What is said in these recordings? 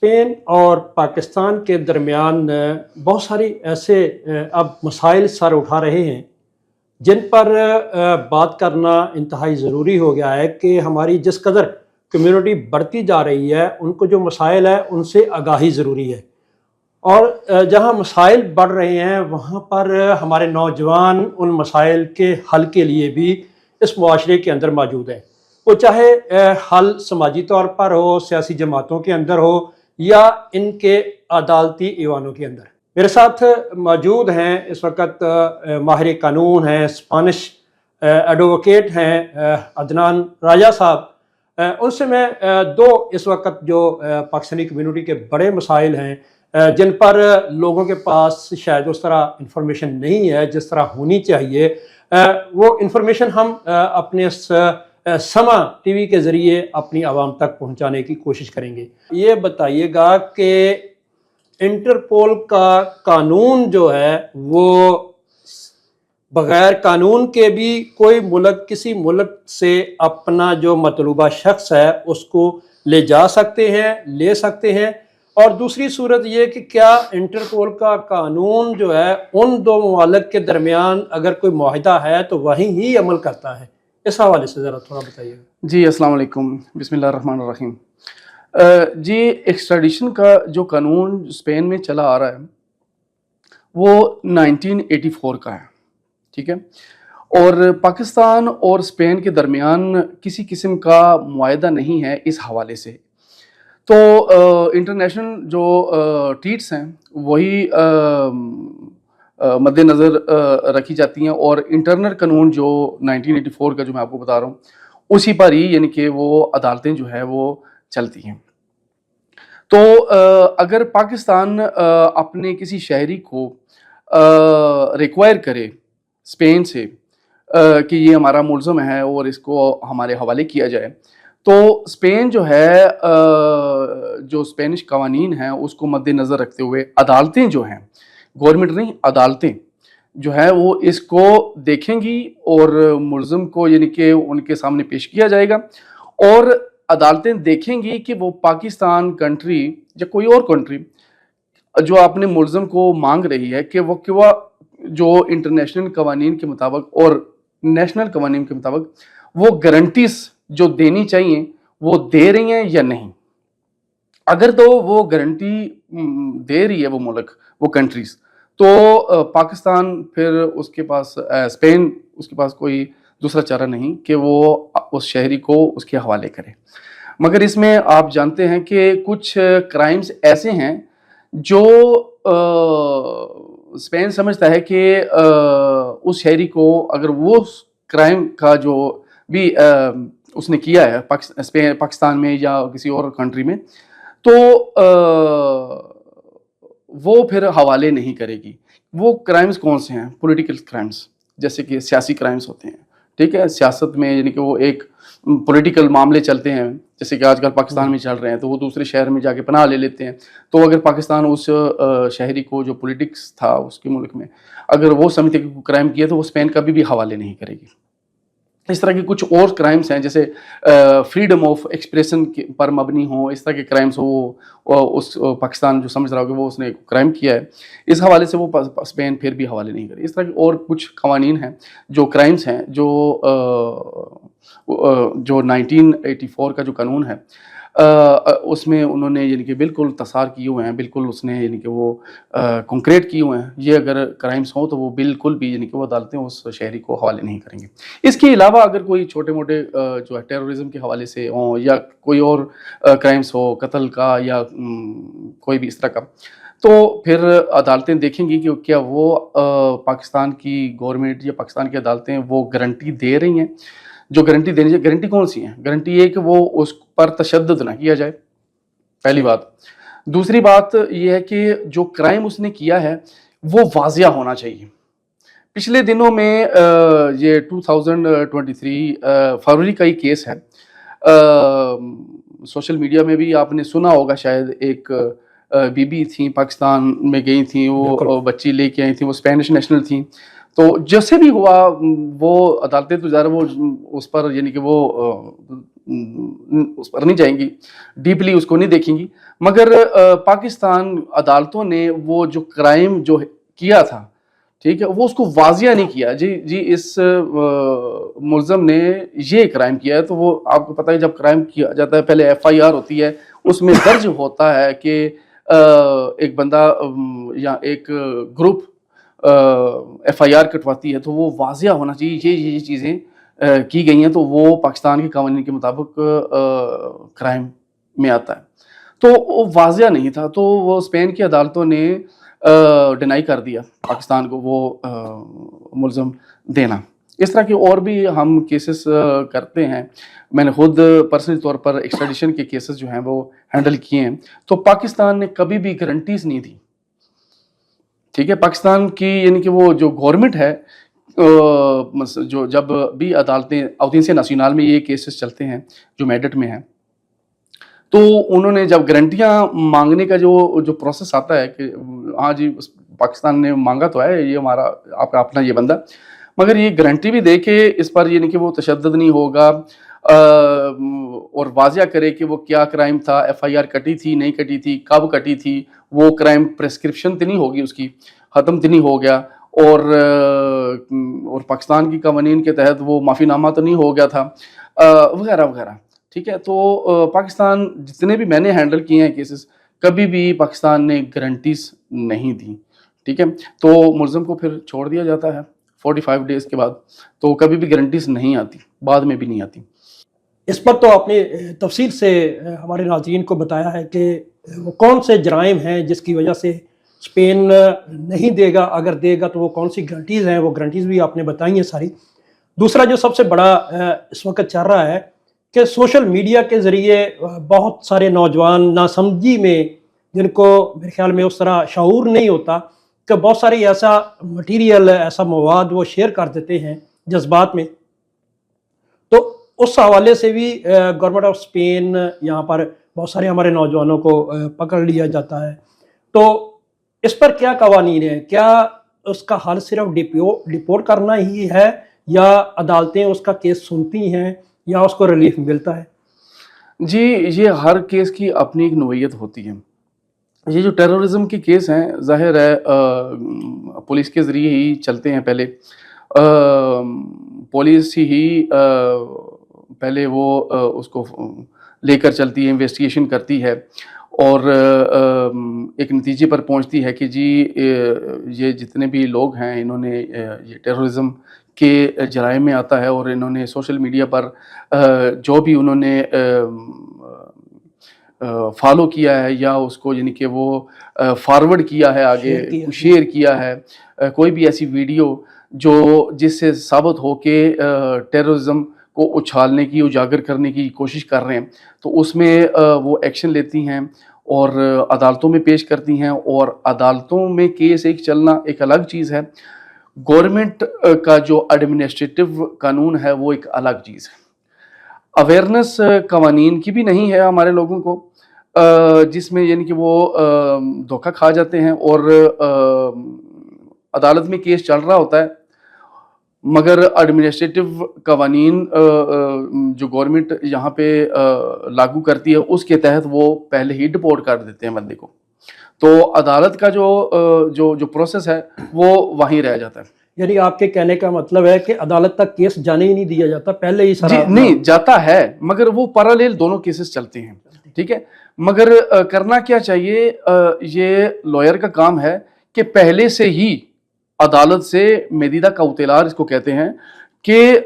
Spain اور پاکستان کے درمیان بہت ساری ایسے اب مسائل سر اٹھا رہے ہیں جن پر بات کرنا انتہائی ضروری ہو گیا ہے کہ ہماری جس قدر کمیونٹی بڑھتی جا رہی ہے ان کو جو مسائل ہیں ان سے آگاہی ضروری ہے، اور جہاں مسائل بڑھ رہے ہیں وہاں پر ہمارے نوجوان ان مسائل کے حل کے لیے بھی اس معاشرے کے اندر موجود ہیں، وہ چاہے حل سماجی طور پر ہو، سیاسی جماعتوں کے اندر ہو یا ان کے عدالتی ایوانوں کے اندر۔ میرے ساتھ موجود ہیں اس وقت ماہر قانون ہیں، اسپینش ایڈوکیٹ ہیں عدنان راجہ صاحب۔ ان سے میں دو اس وقت جو پاکستانی کمیونٹی کے بڑے مسائل ہیں جن پر لوگوں کے پاس شاید اس طرح انفارمیشن نہیں ہے جس طرح ہونی چاہیے، وہ انفارمیشن ہم اپنے سما ٹی وی کے ذریعے اپنی عوام تک پہنچانے کی کوشش کریں گے۔ یہ بتائیے گا کہ انٹرپول کا قانون جو ہے وہ بغیر قانون کے بھی کوئی ملک کسی ملک سے اپنا جو مطلوبہ شخص ہے اس کو لے جا سکتے ہیں، لے سکتے ہیں، اور دوسری صورت یہ کہ کیا انٹرپول کا قانون جو ہے ان دو ممالک کے درمیان اگر کوئی معاہدہ ہے تو وہیں ہی عمل کرتا ہے؟ اس حوالے سے ذرا تھوڑا بتائیے گا۔ جی السلام علیکم، بسم اللہ الرحمن الرحیم۔ جی ایکسٹریڈیشن کا جو قانون اسپین میں چلا آ رہا ہے وہ 1984 کا ہے، ٹھیک ہے، اور پاکستان اور اسپین کے درمیان کسی قسم کا معاہدہ نہیں ہے اس حوالے سے۔ تو انٹرنیشنل جو ٹریٹس ہیں وہی مد نظر رکھی جاتی ہیں، اور انٹرنل قانون جو 1984 کا جو میں آپ کو بتا رہا ہوں اسی پر ہی یعنی کہ وہ عدالتیں جو ہے وہ چلتی ہیں۔ تو اگر پاکستان اپنے کسی شہری کو ریکوائر کرے اسپین سے کہ یہ ہمارا ملزم ہے اور اس کو ہمارے حوالے کیا جائے، تو اسپین جو ہے جو اسپینش قوانین ہیں اس کو مد نظر رکھتے ہوئے عدالتیں جو ہیں، گورنمنٹ نہیں عدالتیں جو ہے وہ اس کو دیکھیں گی اور ملزم کو یعنی کہ ان کے سامنے پیش کیا جائے گا، اور عدالتیں دیکھیں گی کہ وہ پاکستان کنٹری یا کوئی اور کنٹری جو اپنے ملزم کو مانگ رہی ہے کہ وہ جو انٹرنیشنل قوانین کے مطابق اور نیشنل قوانین کے مطابق وہ گارنٹیز جو دینی چاہیے وہ دے رہی ہیں یا نہیں۔ اگر تو وہ گارنٹی دے رہی ہے وہ ملک، وہ کنٹریز، تو پاکستان پھر اس کے پاس اسپین اس کے پاس کوئی دوسرا چارہ نہیں کہ وہ اس شہری کو اس کے حوالے کرے۔ مگر اس میں آپ جانتے ہیں کہ کچھ کرائمز ایسے ہیں جو اسپین سمجھتا ہے کہ اس شہری کو اگر وہ کرائم کا جو بھی اس نے کیا ہے پاکستان میں یا کسی اور کنٹری میں، تو وہ پھر حوالے نہیں کرے گی۔ وہ کرائمز کون سے ہیں؟ پولیٹیکل کرائمز، جیسے کہ سیاسی کرائمز ہوتے ہیں، ٹھیک ہے، سیاست میں یعنی کہ وہ ایک پولیٹیکل معاملے چلتے ہیں، جیسے کہ آج کل پاکستان میں چل رہے ہیں، تو وہ دوسرے شہر میں جا کے پناہ لے لیتے ہیں، تو اگر پاکستان اس شہری کو جو پولیٹکس تھا اس کے ملک میں اگر وہ سمجھتے کہ کرائم کیا تو وہ اسپین کبھی بھی حوالے نہیں کرے گی۔ اس طرح کے کچھ اور کرائمز ہیں جیسے فریڈم آف ایکسپریشن پر مبنی ہوں، اس طرح کے کرائمز ہو، اس پاکستان جو سمجھ رہا ہو کہ وہ اس نے کرائم کیا ہے اس حوالے سے وہ اسپین پھر بھی حوالے نہیں کرے۔ اس طرح کے اور کچھ قوانین ہیں جو کرائمز ہیں جو 1984 کا جو قانون ہے اس میں انہوں نے یعنی کہ بالکل تصار کیے ہوئے ہیں، بالکل اس نے یعنی کہ وہ کنکریٹ کیے ہوئے ہیں، یہ اگر کرائمز ہوں تو وہ بالکل بھی یعنی کہ وہ عدالتیں اس شہری کو حوالے نہیں کریں گے۔ اس کے علاوہ اگر کوئی چھوٹے موٹے جو ہے ٹیرورزم کے حوالے سے ہوں یا کوئی اور کرائمز ہو، قتل کا یا کوئی بھی اس طرح کا، تو پھر عدالتیں دیکھیں گی کہ کیا وہ پاکستان کی گورنمنٹ یا پاکستان کی عدالتیں وہ گارنٹی دے رہی ہیں جو گارنٹی دینی چاہیے۔ گارنٹی کون سی ہیں؟ گارنٹی یہ کہ وہ اس پر تشدد نہ کیا جائے، پہلی بات۔ دوسری بات یہ ہے کہ جو کرائم اس نے کیا ہے وہ واضح ہونا چاہیے۔ پچھلے دنوں میں یہ 2023 فروری کا ہی کیس ہے، سوشل میڈیا میں بھی آپ نے سنا ہوگا شاید، ایک بی بی تھیں پاکستان میں گئی تھیں، وہ بچی لے کے آئی تھیں، وہ اسپینش نیشنل تھیں، تو جیسے بھی ہوا وہ عدالتیں تو ظاہر وہ اس پر یعنی کہ وہ اس پر نہیں جائیں گی, ڈیپلی اس کو نہیں دیکھیں گی, مگر پاکستان عدالتوں نے وہ جو کرائم جو کیا تھا, ٹھیک ہے, وہ اس کو واضح نہیں کیا. جی اس ملزم نے یہ کرائم کیا ہے, تو وہ آپ کو پتہ ہے جب کرائم کیا جاتا ہے پہلے ایف آئی آر ہوتی ہے, اس میں درج ہوتا ہے کہ ایک بندہ یا ایک گروپ ایف آئی آر کٹواتی ہے, تو وہ واضح ہونا چاہیے یہ چیزیں کی گئی ہیں, تو وہ پاکستان کے قوانین کے مطابق کرائم میں آتا ہے. تو وہ واضح نہیں تھا, تو وہ اسپین کی عدالتوں نے ڈینائی کر دیا پاکستان کو وہ ملزم دینا. اس طرح کے اور بھی ہم کیسز کرتے ہیں. میں نے خود پرسنل طور پر ایکسٹریڈیشن کے کیسز جو ہیں وہ ہینڈل کیے ہیں. تو پاکستان نے کبھی بھی گارنٹیز نہیں دی, ٹھیک ہے. پاکستان کی یعنی کہ وہ جو گورنمنٹ ہے, جو جب بھی عدالتیں اودینسیا ناسیونال میں یہ کیسز چلتے ہیں جو میڈٹ میں ہیں, تو انہوں نے جب گارنٹیاں مانگنے کا جو پروسیس آتا ہے کہ ہاں جی پاکستان نے مانگا تو ہے یہ ہمارا آپ کا اپنا یہ بندہ, مگر یہ گارنٹی بھی دے کہ اس پر یعنی کہ وہ تشدد نہیں ہوگا, اور واضح کرے کہ وہ کیا کرائم تھا, ایف آئی آر کٹی تھی نہیں کٹی تھی, کب کٹی تھی, وہ کرائم پریسکرپشن تو نہیں ہوگی, اس کی ختم تو نہیں ہو گیا, اور پاکستان کی قوانین کے تحت وہ معافی نامہ تو نہیں ہو گیا تھا, وغیرہ وغیرہ, ٹھیک ہے. تو پاکستان جتنے بھی میں نے ہینڈل کیے ہیں کیسز, کبھی بھی پاکستان نے گارنٹیز نہیں دی, ٹھیک ہے. تو ملزم کو پھر چھوڑ دیا جاتا ہے 45 ڈیز کے بعد, تو کبھی بھی گارنٹیز نہیں آتی, بعد میں بھی نہیں آتی. اس پر تو آپ نے تفصیل سے ہمارے ناظرین کو بتایا ہے کہ وہ کون سے جرائم ہیں جس کی وجہ سے اسپین نہیں دے گا, اگر دے گا تو وہ کون سی گارنٹیز ہیں, وہ گارنٹیز بھی آپ نے بتائی ہیں ساری. دوسرا جو سب سے بڑا اس وقت چل رہا ہے کہ سوشل میڈیا کے ذریعے بہت سارے نوجوان ناسمجھی میں, جن کو میرے خیال میں اس طرح شعور نہیں ہوتا, کہ بہت ساری ایسا مٹیریل, ایسا مواد وہ شیئر کر دیتے ہیں جذبات میں. تو اس حوالے سے بھی گورنمنٹ آف اسپین یہاں پر بہت سارے ہمارے نوجوانوں کو پکڑ لیا جاتا ہے. تو اس پر کیا قوانین ہیں, کیا اس کا حل صرف ڈپورٹ کرنا ہی ہے, یا عدالتیں اس کا کیس سنتی ہیں, یا اس کو ریلیف ملتا ہے؟ جی یہ ہر کیس کی اپنی ایک نوعیت ہوتی ہے. یہ جو ٹیررزم کے کیس ہیں ظاہر ہے پولیس کے ذریعے ہی چلتے ہیں. پہلے پولیس ہی پہلے وہ اس کو لے کر چلتی ہے, انویسٹیگیشن کرتی ہے, اور ایک نتیجے پر پہنچتی ہے کہ جی یہ جتنے بھی لوگ ہیں انہوں نے یہ ٹیررزم کے جرائم میں آتا ہے, اور انہوں نے سوشل میڈیا پر جو بھی انہوں نے فالو کیا ہے یا اس کو یعنی کہ وہ فارورڈ کیا ہے, آگے شیئر کیا ہے, کوئی بھی ایسی ویڈیو جس سے ثابت ہو کہ ٹیررزم کو اچھالنے کی, اجاگر کرنے کی کوشش کر رہے ہیں, تو اس میں وہ ایکشن لیتی ہیں اور عدالتوں میں پیش کرتی ہیں. اور عدالتوں میں کیس ایک چلنا ایک الگ چیز ہے, گورنمنٹ کا جو ایڈمنسٹریٹو قانون ہے وہ ایک الگ چیز ہے. اویئرنیس قوانین کی بھی نہیں ہے ہمارے لوگوں کو, جس میں یعنی کہ وہ دھوکہ کھا جاتے ہیں, اور عدالت میں کیس چل رہا ہوتا ہے, مگر ایڈمنسٹریٹو قوانین جو گورنمنٹ یہاں پہ لاگو کرتی ہے اس کے تحت وہ پہلے ہی ڈپورٹ کر دیتے ہیں بندے کو. تو عدالت کا جو پروسیس ہے وہ وہیں رہ جاتا ہے. یعنی آپ کے کہنے کا مطلب ہے کہ عدالت تک کیس جانے ہی نہیں دیا جاتا, پہلے ہی جی نہیں جاتا ہے, مگر وہ پیرالل دونوں کیسز چلتے ہیں, ٹھیک ہے. مگر کرنا کیا چاہیے, یہ لائر کا کام ہے کہ پہلے سے ہی عدالت سے مدیدہ کوتیلار اس کو کہتے ہیں کہ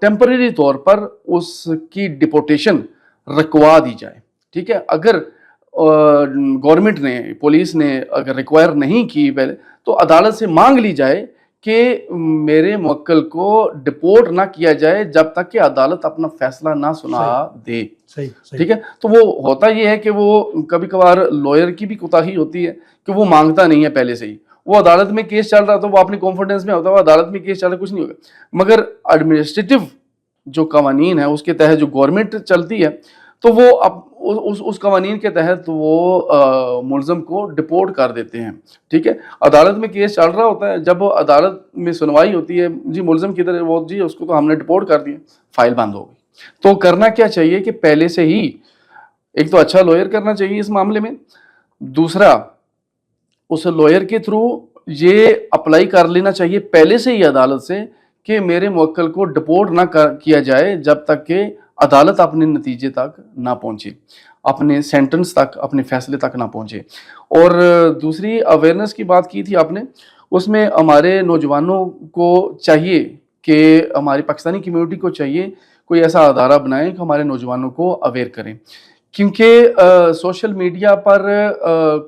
ٹیمپریری طور پر اس کی ڈپورٹیشن رکوا دی جائے, ٹھیک ہے. اگر گورنمنٹ نے, پولیس نے اگر ریکوائر نہیں کی پہلے, تو عدالت سے مانگ لی جائے کہ میرے موکل کو ڈپورٹ نہ کیا جائے جب تک کہ عدالت اپنا فیصلہ نہ سنا دے, ٹھیک ہے. تو وہ ہوتا یہ ہے کہ وہ کبھی کبھار لائر کی بھی کوتاہی ہوتی ہے کہ وہ مانگتا نہیں ہے پہلے سے ہی, وہ عدالت میں کیس چل رہا تو وہ اپنی کانفیڈنس میں ہوتا ہے, وہ عدالت میں کیس چل رہا کچھ نہیں ہوگا. مگر ایڈمنسٹریٹو جو قوانین ہے اس کے تحت جو گورنمنٹ چلتی ہے, تو وہ اس قوانین کے تحت وہ ملزم کو ڈپورٹ کر دیتے ہیں, ٹھیک ہے. عدالت میں کیس چل رہا ہوتا ہے, جب عدالت میں سنوائی ہوتی ہے, جی ملزم کدھر ہے, وہ جی اس کو تو ہم نے ڈپورٹ کر دیا, فائل بند ہو گئی. تو کرنا کیا چاہیے کہ پہلے سے ہی ایک تو اچھا لوئر کرنا چاہیے اس معاملے میں، دوسرا اس لوئر کے تھرو یہ اپلائی کر لینا چاہیے پہلے سے ہی عدالت سے کہ میرے موکل کو ڈپورٹ نہ کیا جائے جب تک کہ عدالت اپنے نتیجے تک نہ پہنچے، اپنے سینٹنس تک، اپنے فیصلے تک نہ پہنچے۔ اور دوسری اویئرنیس کی بات کی تھی آپ نے، اس میں ہمارے نوجوانوں کو چاہیے کہ ہماری پاکستانی کمیونٹی کو چاہیے کوئی ایسا ادارہ بنائیں کہ ہمارے نوجوانوں کو اویئر کریں، کیونکہ سوشل میڈیا پر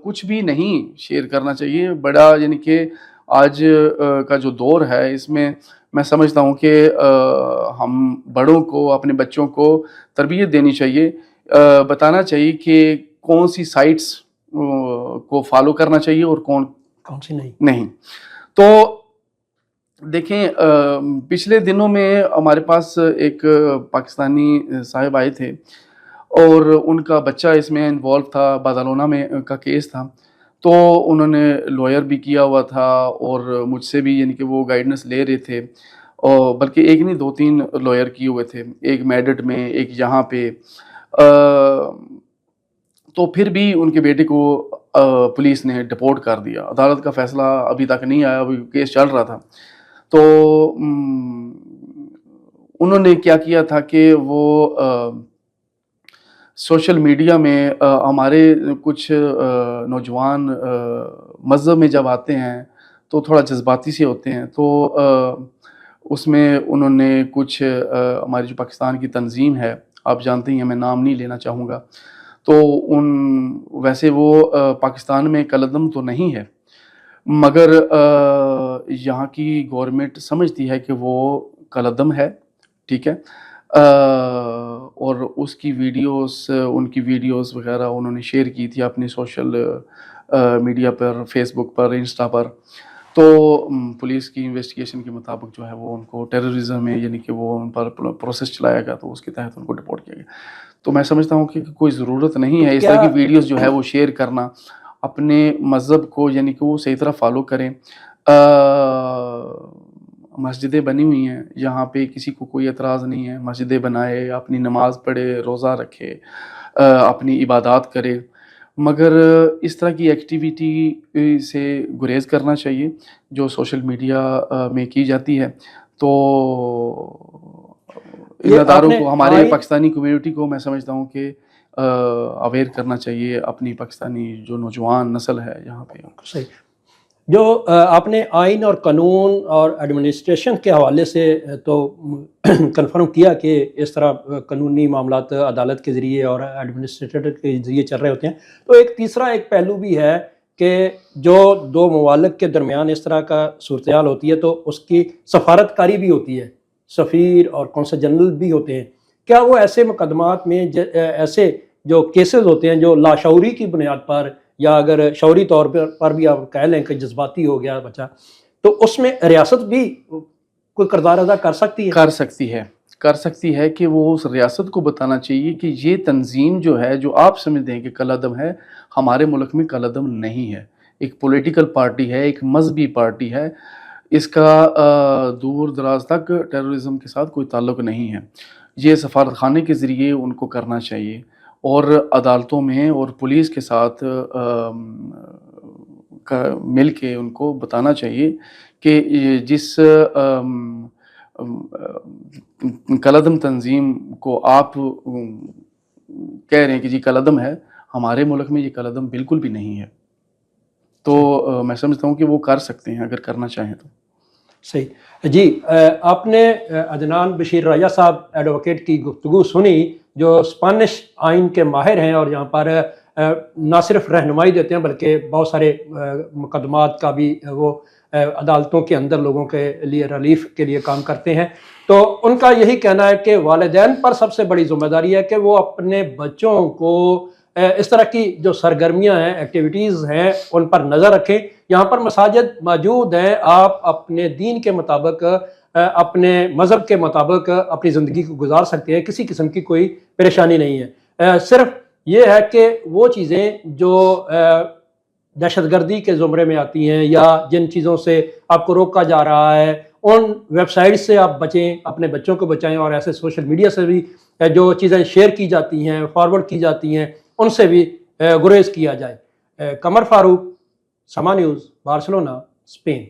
کچھ بھی نہیں شیئر کرنا چاہیے۔ بڑا یعنی کہ آج کا جو دور ہے اس میں سمجھتا ہوں کہ ہم بڑوں کو، اپنے بچوں کو تربیت دینی چاہیے، بتانا چاہیے کہ کون سی سائٹس کو فالو کرنا چاہیے اور کون سی نہیں۔ تو دیکھیں پچھلے دنوں میں ہمارے پاس ایک پاکستانی صاحب آئے تھے اور ان کا بچہ اس میں انوالو تھا، بادالونہ میں کا کیس تھا، تو انہوں نے لوئر بھی کیا ہوا تھا اور مجھ سے بھی یعنی کہ وہ گائیڈنس لے رہے تھے، اور بلکہ ایک نہیں 2-3 لوئر کیے ہوئے تھے، ایک میڈٹ میں، ایک یہاں پہ، تو پھر بھی ان کے بیٹے کو پولیس نے ڈپورٹ کر دیا۔ عدالت کا فیصلہ ابھی تک نہیں آیا، ابھی کیس چل رہا تھا۔ تو انہوں نے کیا تھا کہ وہ سوشل میڈیا میں ہمارے کچھ نوجوان مذہب میں جب آتے ہیں تو تھوڑا جذباتی سے ہوتے ہیں، تو اس میں انہوں نے کچھ ہماری جو پاکستان کی تنظیم ہے، آپ جانتے ہیں، میں نام نہیں لینا چاہوں گا، تو ویسے وہ پاکستان میں کالعدم تو نہیں ہے، مگر یہاں کی گورنمنٹ سمجھتی ہے کہ وہ کالعدم ہے، ٹھیک ہے، اور اس کی ویڈیوز، ان کی ویڈیوز وغیرہ انہوں نے شیئر کی تھی اپنے سوشل میڈیا پر، فیس بک پر، انسٹا پر، تو پولیس کی انویسٹیگیشن کے مطابق جو ہے وہ ان کو ٹیررزم میں یعنی کہ وہ ان پر پروسیس چلایا گیا، تو اس کے تحت ان کو ڈپورٹ کیا گیا۔ تو میں سمجھتا ہوں کہ کوئی ضرورت نہیں ہے اس طرح کی ویڈیوز جو ہے وہ شیئر کرنا، اپنے مذہب کو یعنی کہ وہ صحیح طرح فالو کریں۔ مسجدیں بنی ہوئی ہیں، یہاں پہ کسی کو کوئی اعتراض نہیں ہے، مسجدیں بنائے، اپنی نماز پڑھے، روزہ رکھے، اپنی عبادات کرے، مگر اس طرح کی ایکٹیویٹی سے گریز کرنا چاہیے جو سوشل میڈیا میں کی جاتی ہے۔ تو ان اداروں کو، ہمارے پاکستانی کمیونٹی کو میں سمجھتا ہوں کہ اویئر کرنا چاہیے، اپنی پاکستانی جو نوجوان نسل ہے یہاں پہ۔ صحیح، جو آپ نے آئین اور قانون اور ایڈمنسٹریشن کے حوالے سے تو کنفرم کیا کہ اس طرح قانونی معاملات عدالت کے ذریعے اور ایڈمنسٹریٹر کے ذریعے چل رہے ہوتے ہیں، تو ایک تیسرا ایک پہلو بھی ہے کہ جو دو ممالک کے درمیان اس طرح کا صورتحال ہوتی ہے تو اس کی سفارت کاری بھی ہوتی ہے، سفیر اور قونصل جنرل بھی ہوتے ہیں۔ کیا وہ ایسے مقدمات میں ایسے جو کیسز ہوتے ہیں جو لاشعوری کی بنیاد پر یا اگر شعوری طور پر بھی آپ کہہ لیں کہ جذباتی ہو گیا بچہ، تو اس میں ریاست بھی کوئی کردار ادا کر سکتی ہے؟ کر سکتی ہے کہ وہ اس ریاست کو بتانا چاہیے کہ یہ تنظیم جو ہے، جو آپ سمجھتے ہیں کہ کالعدم ہے، ہمارے ملک میں کالعدم نہیں ہے، ایک پولیٹیکل پارٹی ہے، ایک مذہبی پارٹی ہے، اس کا دور دراز تک ٹیررزم کے ساتھ کوئی تعلق نہیں ہے۔ یہ سفارت خانے کے ذریعے ان کو کرنا چاہیے اور عدالتوں میں اور پولیس کے ساتھ مل کے ان کو بتانا چاہیے کہ جس کالعدم تنظیم کو آپ کہہ رہے ہیں کہ جی کالعدم ہے، ہمارے ملک میں یہ کالعدم بالکل بھی نہیں ہے۔ تو میں سمجھتا ہوں کہ وہ کر سکتے ہیں اگر کرنا چاہیں تو۔ صحیح جی، آپ نے عدنان بشیر راجہ صاحب ایڈوکیٹ کی گفتگو سنی جو اسپینش آئین کے ماہر ہیں اور یہاں پر نہ صرف رہنمائی دیتے ہیں بلکہ بہت سارے مقدمات کا بھی وہ عدالتوں کے اندر لوگوں کے لیے ریلیف کے لیے کام کرتے ہیں۔ تو ان کا یہی کہنا ہے کہ والدین پر سب سے بڑی ذمہ داری ہے کہ وہ اپنے بچوں کو اس طرح کی جو سرگرمیاں ہیں، ایکٹیویٹیز ہیں، ان پر نظر رکھیں۔ یہاں پر مساجد موجود ہیں، آپ اپنے دین کے مطابق، اپنے مذہب کے مطابق اپنی زندگی کو گزار سکتے ہیں، کسی قسم کی کوئی پریشانی نہیں ہے۔ صرف یہ ہے کہ وہ چیزیں جو دہشت گردی کے زمرے میں آتی ہیں یا جن چیزوں سے آپ کو روکا جا رہا ہے ان ویب سائٹ سے آپ بچیں، اپنے بچوں کو بچائیں، اور ایسے سوشل میڈیا سے بھی جو چیزیں شیئر کی جاتی ہیں، فارورڈ کی جاتی ہیں، ان سے بھی گریز کیا جائے۔ قمر فاروق، سما نیوز، بارسلونا، اسپین۔